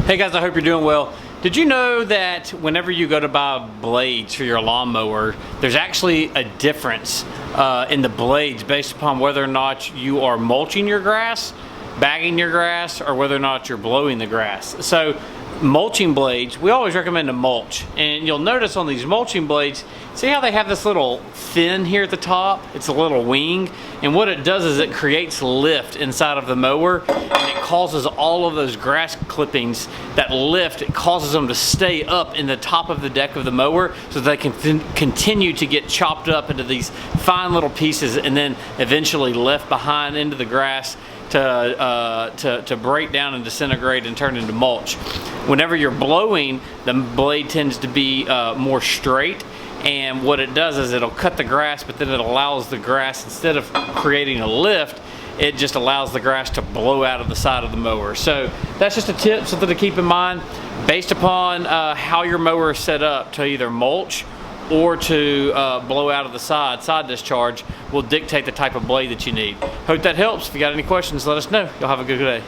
Hey guys, I hope you're doing well. Did you know that whenever you go to buy blades for your lawnmower, there's actually a difference in the blades based upon whether or not you are mulching your grass, bagging your grass, or whether or not you're blowing the grass. So mulching blades, we always recommend a mulch, and you'll notice on these mulching blades, see how they have this little fin here at the top? It's a little wing, and what it does is it creates lift inside of the mower, and it causes all of those grass clippings that lift, it causes them to stay up in the top of the deck of the mower so they can continue to get chopped up into these fine little pieces and then eventually left behind into the grass to break down and disintegrate and turn into mulch. Whenever you're blowing, the blade tends to be more straight, and what it does is it'll cut the grass, but then it allows the grass, instead of creating a lift, it just allows the grass to blow out of the side of the mower. So that's just a tip, something to keep in mind based upon how your mower is set up to either mulch or to blow out of the side discharge will dictate the type of blade that you need. Hope that helps. If you got any questions, let us know. Y'all have a good day.